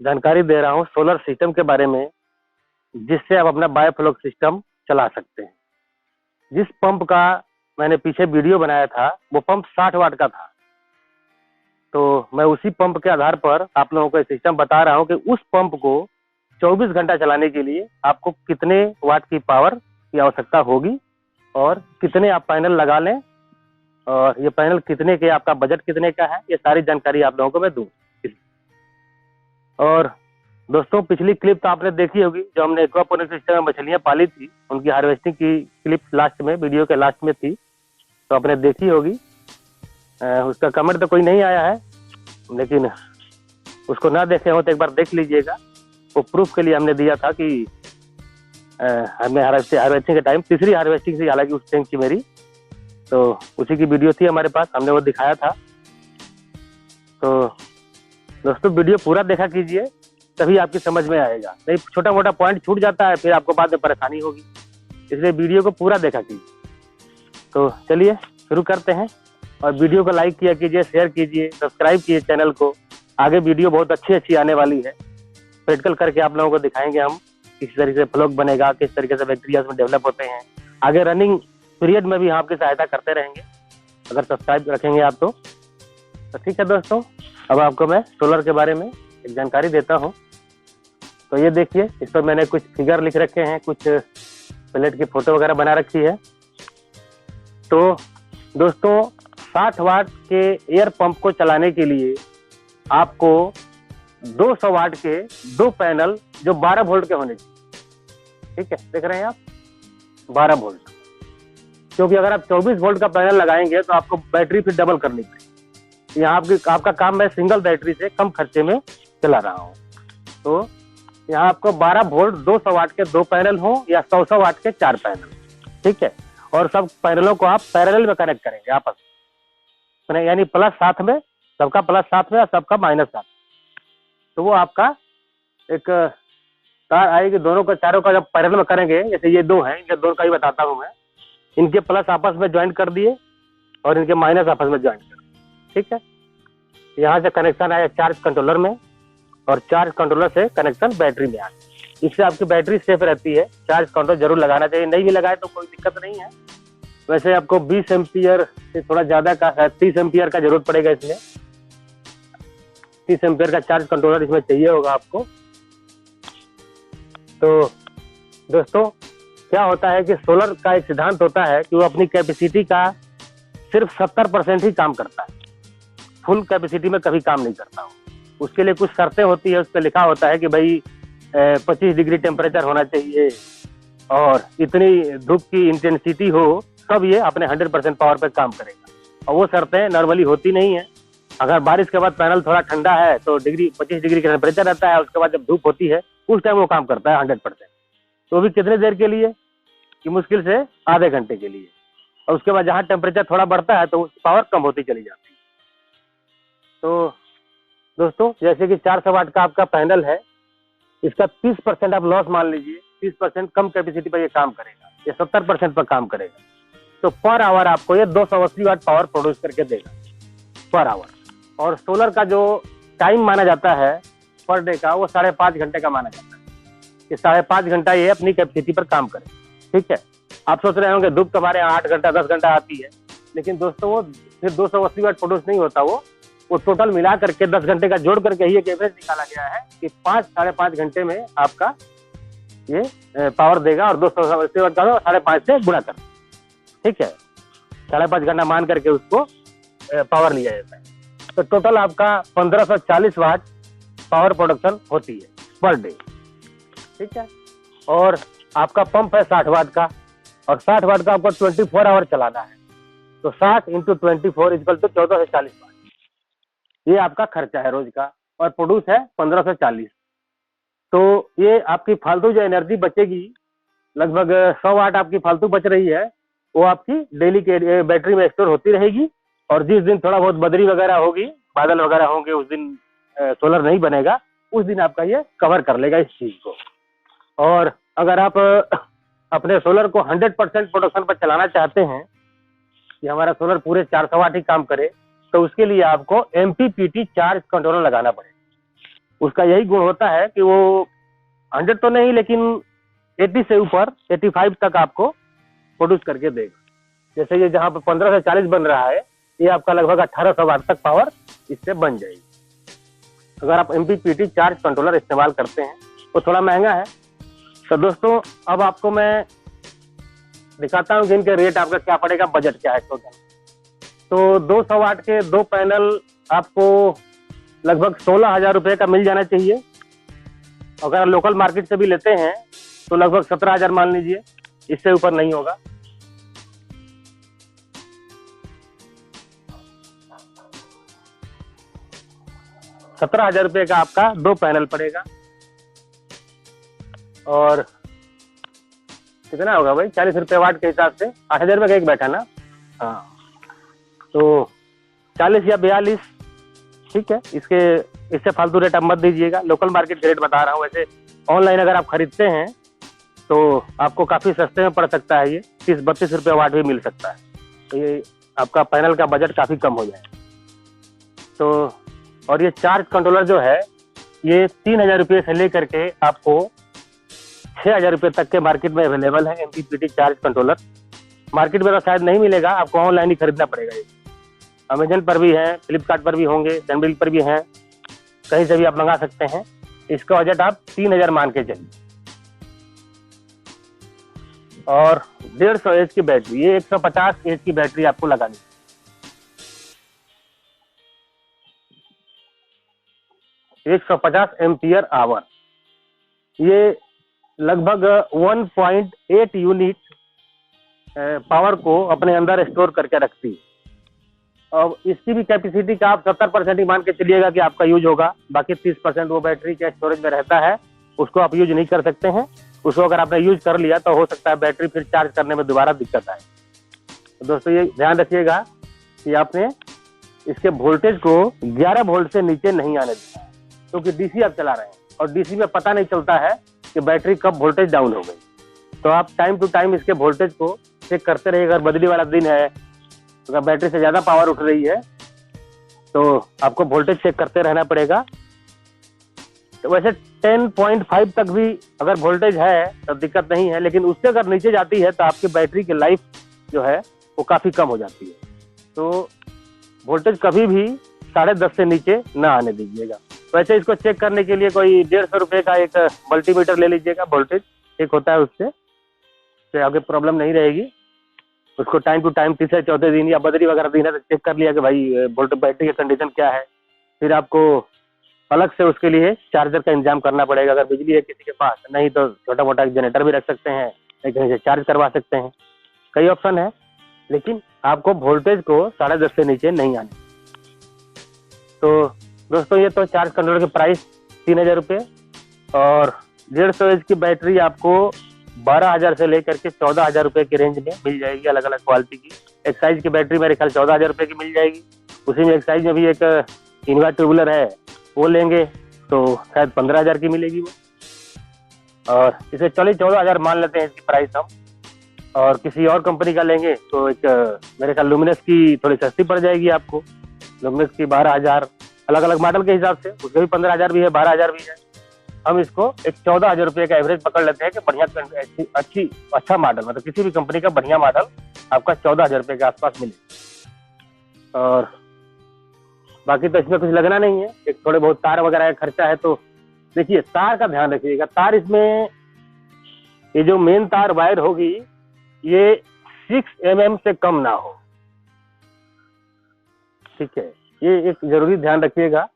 जानकारी दे रहा हूँ सोलर सिस्टम के बारे में, जिससे आप अपना बायोफ्लॉक सिस्टम चला सकते हैं। जिस पंप का मैंने पीछे वीडियो बनाया था वो पंप 60 वाट का था, तो मैं उसी पंप के आधार पर आप लोगों को सिस्टम बता रहा हूँ कि उस पंप को 24 घंटा चलाने के लिए आपको कितने वाट की पावर की आवश्यकता होगी और कितने आप पैनल लगा लें, और ये पैनल कितने के, आपका बजट कितने का है, ये सारी जानकारी आप लोगों को मैं दूं। और दोस्तों, पिछली क्लिप तो आपने देखी होगी, जो हमने एक्वापोनिक सिस्टम में मछलियां पाली थी, उनकी हार्वेस्टिंग की क्लिप लास्ट में, वीडियो के लास्ट में थी, तो आपने देखी होगी। उसका कमेंट तो कोई नहीं आया है, लेकिन उसको ना देखे हो तो एक बार देख लीजिएगा। वो प्रूफ के लिए हमने दिया था कि हमने हार्वेस्टिंग के टाइम, तीसरी हार्वेस्टिंग थी हालांकि उस टैंक की मेरी, तो उसी की वीडियो थी हमारे पास, हमने वो दिखाया था। तो दोस्तों, वीडियो पूरा देखा कीजिए, तभी आपकी समझ में आएगा, नहीं छोटा मोटा पॉइंट छूट जाता है फिर आपको बाद में परेशानी होगी, इसलिए वीडियो को पूरा देखा कीजिए। तो चलिए शुरू करते हैं, और वीडियो को लाइक किया कीजिए, शेयर कीजिए, सब्सक्राइब कीजिए चैनल को। आगे वीडियो बहुत अच्छी आने वाली है, प्रैक्टिकल करके आप लोगों को दिखाएंगे हम किस तरीके से फ्लॉक बनेगा, किस तरीके से बैक्टीरिया में डेवलप होते हैं। आगे रनिंग पीरियड में भी हम आपकी सहायता करते रहेंगे अगर सब्सक्राइब रखेंगे आप तो ठीक है दोस्तों। अब आपको मैं सोलर के बारे में एक जानकारी देता हूँ। तो ये देखिए, इस पर मैंने कुछ फिगर लिख रखे हैं, कुछ प्लेट की फोटो वगैरह बना रखी है। तो दोस्तों, 60 वाट के एयर पंप को चलाने के लिए आपको 200 वाट के 2 पैनल जो 12 वोल्ट के होने चाहिए। ठीक है, देख रहे हैं आप, 12 वोल्ट, क्योंकि अगर आप 24 वोल्ट का पैनल लगाएंगे तो आपको बैटरी फिर डबल करनी पड़ेगी। यहाँ आपका काम मैं सिंगल बैटरी से कम खर्चे में चला रहा हूँ। तो यहाँ आपको 12 वोल्ट 200 वाट के 2 पैनल हो या 100 वाट के 4 पैनल, ठीक है। और सब पैनलों को आप पैरेलल में कनेक्ट करेंगे आपस में, यानी प्लस साथ में, सबका प्लस साथ में और सबका माइनस साथ में। तो वो आपका एक तार आएगी, दोनों का चारों का जब पैरेलल में करेंगे, जैसे ये 2 हैं, इनके 2 का ही बताता हूँ मैं, इनके प्लस आपस में ज्वाइंट कर दिए और इनके माइनस आपस में ज्वाइंट कर दिए, ठीक है। यहाँ से कनेक्शन आया चार्ज कंट्रोलर में, और चार्ज कंट्रोलर से कनेक्शन बैटरी में आ गया। इससे आपकी बैटरी सेफ रहती है। चार्ज कंट्रोल जरूर लगाना चाहिए, नहीं भी लगाए तो कोई दिक्कत नहीं है। वैसे आपको 20 एम्पियर से थोड़ा ज्यादा का 30 एम्पियर का जरूरत पड़ेगा इसमें, 30 एम्पियर का चार्ज कंट्रोलर इसमें चाहिए होगा आपको। तो दोस्तों, क्या होता है कि सोलर का एक सिद्धांत होता है कि वो अपनी कैपेसिटी का सिर्फ 70% ही काम करता है, फुल कैपेसिटी में कभी काम नहीं करता हो। उसके लिए कुछ शर्तें होती है, उस पर लिखा होता है कि भाई 25 डिग्री टेम्परेचर होना चाहिए और इतनी धूप की इंटेंसिटी हो, तब ये अपने 100% पावर पे काम करेगा। और वो शर्तें नॉर्मली होती नहीं है। अगर बारिश के बाद पैनल थोड़ा ठंडा है तो 25 डिग्री का टेम्परेचर रहता है, उसके बाद जब धूप होती है उस टाइम वो काम करता है 100%। तो भी कितने देर के लिए, कि मुश्किल से आधे घंटे के लिए, और उसके बाद जहाँ टेम्परेचर थोड़ा बढ़ता है तो उसकी पावर कम होती चली जाती है। तो दोस्तों, जैसे कि 400 वाट का आपका पैनल है, इसका 30% आप लॉस मान लीजिए, 30% कम कैपेसिटी पर ये काम करेगा, ये 70% पर काम करेगा। तो पर आवर आपको ये 280 वाट पावर प्रोड्यूस करके देगा पर आवर। और सोलर का जो टाइम माना जाता है पर डे का, वो 5.5 घंटे का माना जाता है कि 5.5 घंटा ये अपनी कैपेसिटी पर काम करे, ठीक है। आप सोच रहे होंगे धूप तो हमारे 8 घंटा 10 घंटा आती है, लेकिन दोस्तों वो फिर 280 वाट प्रोड्यूस नहीं होता, वो टोटल मिला करके 10 घंटे का जोड़ करके ही एक एवरेज निकाला गया है कि 5-5.5 घंटे में आपका ये पावर देगा, और 280 वाट का 5.5 से गुणा कर, ठीक है। 5.5 घंटा मान करके उसको पावर लिया जाता है। तो टोटल आपका 1540 वाट पावर प्रोडक्शन होती है पर डे, ठीक है। और आपका पंप है 60 वाट का, और 60 वाट का आपको 24 आवर चलाना है। तो 60 × 24 इक्वल टू 14 से 40 वाट, ये आपका खर्चा है रोज का, और प्रोड्यूस है 1540। तो ये आपकी फालतू जो एनर्जी बचेगी, लगभग 100 वाट आपकी फालतू बच रही है, वो आपकी डेली के बैटरी में स्टोर होती रहेगी। और जिस दिन थोड़ा बहुत बदरी वगैरह होगी, बादल वगैरह होंगे, उस दिन सोलर नहीं बनेगा, उस दिन आपका ये कवर कर लेगा इस चीज को। और अगर आप अपने सोलर को 100% प्रोडक्शन पर चलाना चाहते हैं कि हमारा सोलर पूरे 400 वाट ही काम करे, तो उसके लिए आपको MPPT चार्ज कंट्रोलर लगाना पड़ेगा। उसका यही गुण होता है कि वो 100 तो नहीं लेकिन 80 से ऊपर 85 तक आपको प्रोड्यूस करके देगा। जैसे ये जहाँ पे 15 से 40 बन रहा है, ये आपका लगभग 1800 वाट तक पावर इससे बन जाएगी। अगर आप MPPT चार्ज कंट्रोलर इस्तेमाल करते हैं, वो थोड़ा महंगा है। तो दोस्तों अब आपको मैं दिखाता हूँ कि इनके रेट आपका क्या पड़ेगा, बजट क्या है टोटल। तो 200 वाट के 2 पैनल आपको लगभग 16,000 रुपये का मिल जाना चाहिए। अगर लोकल मार्केट से भी लेते हैं तो लगभग 17,000 मान लीजिए, इससे ऊपर नहीं होगा। ₹17,000 का आपका 2 पैनल पड़ेगा। और कितना होगा भाई, 40 रुपये वाट के हिसाब से 8,000 रुपये का एक बैठा ना। हाँ, तो 40 या 42, ठीक है। इससे फालतू रेट आप मत दीजिएगा, लोकल मार्केट के रेट बता रहा हूँ। वैसे ऑनलाइन अगर आप खरीदते हैं तो आपको काफ़ी सस्ते में पड़ सकता है, ये 30-32 रुपये वाट भी मिल सकता है। तो ये आपका पैनल का बजट काफ़ी कम हो जाएगा। तो और ये चार्ज कंट्रोलर जो है, ये 3,000 रुपये से लेकर के आपको 6,000 रुपये तक के मार्केट में अवेलेबल है। MPPT चार्ज कंट्रोलर मार्केट में तो शायद नहीं मिलेगा, आपको ऑनलाइन ही खरीदना पड़ेगा। ये अमेजन पर भी है, फ्लिपकार्ट पर भी होंगे, जनबिल पर भी हैं, कहीं से भी आप मंगा सकते हैं। इसका बजट आप 3,000 मान के चलिए। और 150 एच की बैटरी, ये 150 एच की बैटरी आपको लगानी है। एक 150 एम्पियर आवर, ये लगभग 1.8 यूनिट पावर को अपने अंदर स्टोर करके रखती है। अब इसकी भी कैपेसिटी का आप 70% ही मान के चलिएगा कि आपका यूज होगा। बाकी 30% वो बैटरी के स्टोरेज में रहता है, उसको आप यूज नहीं कर सकते हैं। उसको अगर आपने यूज कर लिया तो हो सकता है बैटरी फिर चार्ज करने में दोबारा दिक्कत आए। तो दोस्तों ये ध्यान रखिएगा कि आपने इसके वोल्टेज को 11 वोल्ट से नीचे नहीं आने देना है, क्योंकि डीसी आप चला रहे हैं और डीसी में पता नहीं चलता है कि बैटरी कब वोल्टेज डाउन हो गई। तो आप टाइम टू टाइम इसके वोल्टेज को चेक करते रहिए। अगर बदली वाला दिन है, अगर बैटरी से ज़्यादा पावर उठ रही है तो आपको वोल्टेज चेक करते रहना पड़ेगा। तो वैसे 10.5 तक भी अगर वोल्टेज है तो दिक्कत नहीं है, लेकिन उससे अगर नीचे जाती है तो आपकी बैटरी की लाइफ जो है वो काफ़ी कम हो जाती है। तो वोल्टेज कभी भी 10.5 से नीचे ना आने दीजिएगा। वैसे इसको चेक करने के लिए कोई 150 रुपये का एक मल्टीमीटर ले लीजिएगा, वोल्टेज चेक होता है उससे आगे प्रॉब्लम नहीं रहेगी। उसको टाइम टू टाइम 3-4 दिन या बदली वगैरह दिन है तो चेक कर लिया कि भाई वोल्टेज बैटरी की कंडीशन क्या है। फिर आपको अलग से उसके लिए चार्जर का इंतजाम करना पड़ेगा। अगर बिजली है किसी के पास, नहीं तो छोटा मोटा एक जनरेटर भी रख सकते हैं, कहीं से चार्ज करवा सकते हैं। कई ऑप्शन है, लेकिन आपको वोल्टेज को 10.5 से नीचे नहीं आने। तो दोस्तों ये तो चार्ज कंट्रोलर के प्राइस 3,000 रुपये और 150 एच की बैटरी आपको 12,000 से लेकर के 14,000 रुपये की रेंज में मिल जाएगी, अलग अलग क्वालिटी की। एक साइज की बैटरी मेरे ख्याल 14,000 रुपये की मिल जाएगी। उसी में एक साइज में भी एक इनवा ट्यूबुलर है, वो लेंगे तो शायद 15,000 की मिलेगी वो। और इसे चलिए 14,000 मान लेते हैं इसकी प्राइस हम। और किसी और कंपनी का लेंगे तो एक मेरे ख्याल लुमिनस की थोड़ी सस्ती पड़ जाएगी आपको। लुमिनस की 12,000, अलग अलग मॉडल के हिसाब से, उसके भी 15,000 भी है, 12,000 भी है। हम इसको एक 14,000 रुपये का एवरेज पकड़ लेते हैं कि बढ़िया अच्छा मॉडल, मतलब किसी भी कंपनी का बढ़िया मॉडल आपका 14,000 रुपये के आसपास मिले। और बाकी तो इसमें कुछ लगना नहीं है, एक थोड़े बहुत तार वगैरह का खर्चा है। तो देखिए तार का ध्यान रखिएगा। तार इसमें ये जो मेन तार वायर होगी ये 6 mm से कम ना हो, ठीक है। ये एक जरूरी ध्यान रखिएगा,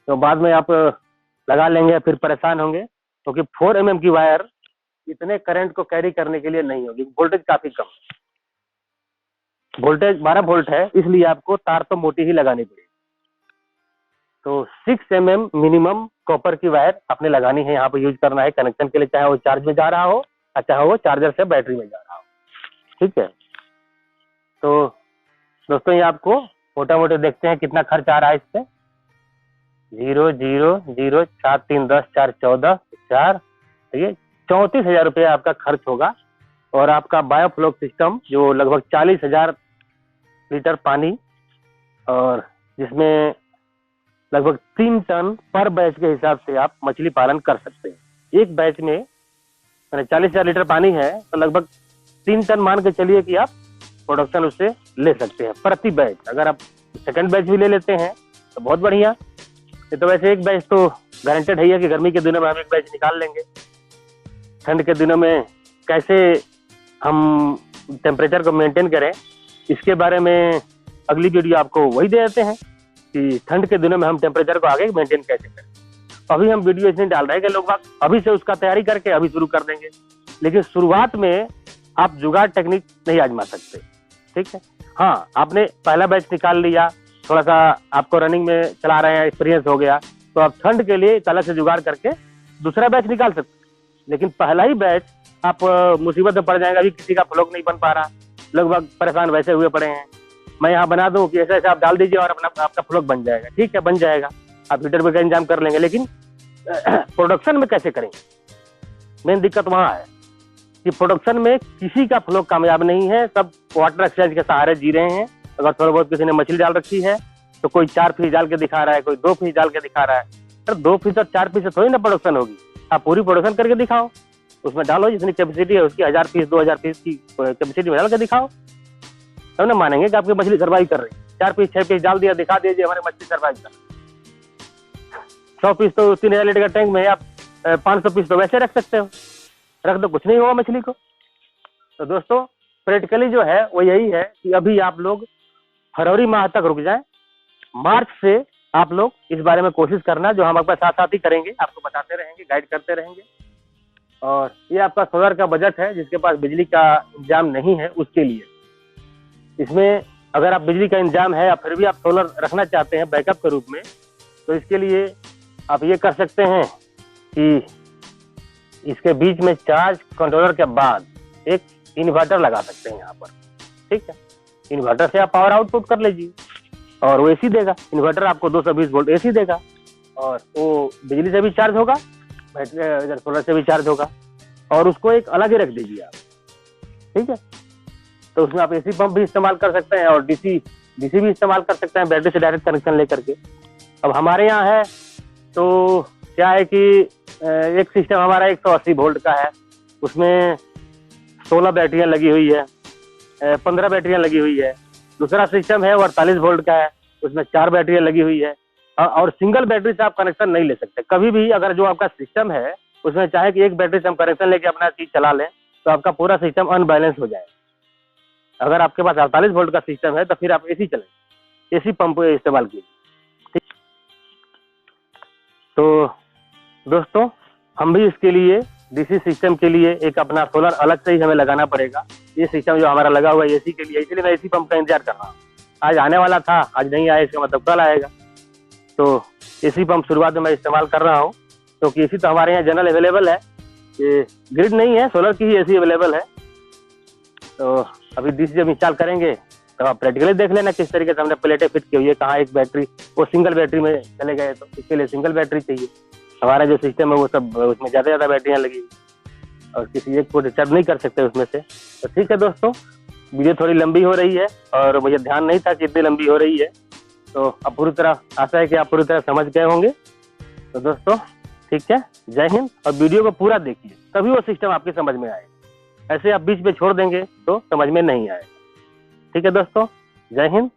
तो बाद में आप लगा लेंगे फिर परेशान होंगे, क्योंकि 4 mm की वायर इतने करंट को कैरी करने के लिए नहीं होगी। वोल्टेज काफी कम है, वोल्टेज 12 वोल्ट है, इसलिए आपको तार तो मोटी ही लगानी पड़ेगी। तो 6 mm मिनिमम कॉपर की वायर आपने लगानी है, यहाँ पे यूज करना है कनेक्शन के लिए, चाहे वो चार्ज में जा रहा हो या चाहे वो चार्जर से बैटरी में जा रहा हो, ठीक है। तो दोस्तों ये आपको मोटा मोटा देखते हैं कितना खर्च आ रहा है इस पे। 0 0 0 7 3 10 4 14 4, ये 34,000 रुपये आपका खर्च होगा। और आपका बायोफ्लॉक सिस्टम जो लगभग 40,000 लीटर पानी, और जिसमें लगभग 3 टन पर बैच के हिसाब से आप मछली पालन कर सकते हैं। एक बैच में 40,000 लीटर पानी है तो लगभग 3 टन मान के चलिए कि आप प्रोडक्शन उससे ले सकते हैं प्रति बैच। अगर आप सेकंड बैच भी ले लेते हैं तो बहुत बढ़िया। ये तो वैसे एक बैच तो गारंटेड है कि गर्मी के दिनों में हम एक बैच निकाल लेंगे। ठंड के दिनों में कैसे हम टेम्परेचर को मेंटेन करें, इसके बारे में अगली वीडियो आपको वही दे देते हैं कि ठंड के दिनों में हम टेम्परेचर को आगे मेंटेन कैसे करें। अभी हम वीडियो इसलिए डाल रहे हैं कि लोग अभी से उसका तैयारी करके अभी शुरू कर देंगे, लेकिन शुरुआत में आप जुगाड़ टेक्निक नहीं आजमा सकते। ठीक है, हाँ, आपने पहला बैच निकाल लिया, थोड़ा सा आपको रनिंग में चला रहे हैं, एक्सपीरियंस हो गया, तो आप ठंड के लिए एक अलग से जुगाड़ करके दूसरा बैच निकाल सकते हैं। लेकिन पहला ही बैच आप मुसीबत में पड़ जाएगा। अभी किसी का फ्लोक नहीं बन पा रहा, लगभग परेशान वैसे हुए पड़े हैं। मैं यहाँ बना दूं कि ऐसे ऐसे आप डाल दीजिए और आपका फ्लोक बन जाएगा। ठीक है, बन जाएगा, आप हीटर पे का इंतजाम कर लेंगे, लेकिन प्रोडक्शन में कैसे करेंगे? मेन दिक्कत वहाँ है कि प्रोडक्शन में किसी का फ्लोक कामयाब नहीं है। सब वाटर एक्सचेंज के सहारे जी रहे हैं। अगर थोड़ा बहुत किसी ने मछली डाल रखी है तो कोई 4 पीस डाल के दिखा रहा है, कोई 2 पीस डाल के दिखा रहा है। सर 2 पीस और 4 पीस से थोड़ी ना प्रोडक्शन होगी। आप पूरी प्रोडक्शन करके दिखाओ, उसमें डालो जितनी कैपेसिटी है उसकी 1000 पीस 2000 पीस की कैपेसिटी में डाल के दिखाओ, तब ना मानेंगे कि आपकी मछली सर्वाइव कर रही है। 4 पीस 6 पीस डाल दिया, दिखा दीजिए हमारी मछली सर्वाइव कर रही है। 100 पीस तो 3000 लीटर का टैंक में आप 500 पीस तो वैसे रख सकते हो, रख दो, कुछ नहीं होगा मछली को। तो दोस्तों प्रैक्टिकली जो है वो यही है कि अभी आप लोग फरवरी माह तक रुक जाएं। मार्च से आप लोग इस बारे में कोशिश करना, जो हम आपका साथ साथ ही करेंगे, आपको बताते रहेंगे, गाइड करते रहेंगे। और ये आपका सोलर का बजट है, जिसके पास बिजली का इंतजाम नहीं है उसके लिए। इसमें अगर आप बिजली का इंतजाम है या फिर भी आप सोलर रखना चाहते हैं बैकअप के रूप में, तो इसके लिए आप ये कर सकते हैं कि इसके बीच में चार्ज कंट्रोलर के बाद एक इन्वर्टर लगा सकते हैं यहाँ पर। ठीक है, इन्वर्टर से आप पावर आउटपुट कर लीजिए और वो एसी देगा। इन्वर्टर आपको 220 वोल्ट एसी देगा और वो बिजली से भी चार्ज होगा, बैटरी सोलर से भी चार्ज होगा, और उसको एक अलग ही रख दीजिए आप। ठीक है, तो उसमें आप एसी पंप भी इस्तेमाल कर सकते हैं और डीसी भी इस्तेमाल कर सकते हैं, बैटरी से डायरेक्ट कनेक्शन लेकर के। अब हमारे यहाँ है तो क्या है कि एक सिस्टम हमारा 180 वोल्ट का है, उसमें 16 बैटरियां लगी हुई है, 15 बैटरियां लगी हुई है। दूसरा सिस्टम है वो 48 वोल्ट का है, उसमें 4 बैटरियां लगी हुई है। और सिंगल बैटरी से आप कनेक्शन नहीं ले सकते कभी भी। अगर जो आपका सिस्टम है उसमें चाहे कि एक बैटरी से हम कनेक्शन लेके अपना चीज चला लें तो आपका पूरा सिस्टम अनबैलेंस हो जाएगा। अगर आपके पास 48 वोल्ट का सिस्टम है तो फिर आप एसी चलें, एसी पंप इस्तेमाल कीजिए। ठीक, तो दोस्तों हम भी इसके लिए डीसी सिस्टम के लिए एक अपना सोलर अलग से ही हमें लगाना पड़ेगा। ये सिस्टम जो हमारा लगा हुआ है एसी के लिए, इसलिए मैं एसी पंप का इंतजार कर रहा हूँ। आज आने वाला था, आज नहीं आया, इसका मतलब कल आएगा। तो एसी पंप शुरुआत में मैं इस्तेमाल कर रहा हूँ, क्योंकि एसी तो हमारे यहाँ जनरल अवेलेबल है, ये ग्रिड नहीं है, सोलर की ही एसी अवेलेबल है। तो अभी डीसी जब इंस्टॉल करेंगे तो आप प्रैक्टिकली देख लेना किस तरीके से हमने प्लेटें फिट की हुई है, कहाँ एक बैटरी, वो सिंगल बैटरी में चले गए तो इसके लिए सिंगल बैटरी चाहिए। हमारा जो सिस्टम है वो सब उसमें ज़्यादा बैटरियाँ लगी और किसी एक को डिस्टर्ब नहीं कर सकते उसमें से। तो ठीक है दोस्तों, वीडियो थोड़ी लंबी हो रही है और मुझे ध्यान नहीं था कि इतनी लंबी हो रही है, तो अब पूरी तरह आशा है कि आप पूरी तरह समझ गए होंगे। तो दोस्तों ठीक है, जय हिंद। और वीडियो को पूरा देखिए तभी वो सिस्टम आपकी समझ में आएगा, ऐसे आप बीच में छोड़ देंगे तो समझ में नहीं आएगा। ठीक है दोस्तों, जय हिंद।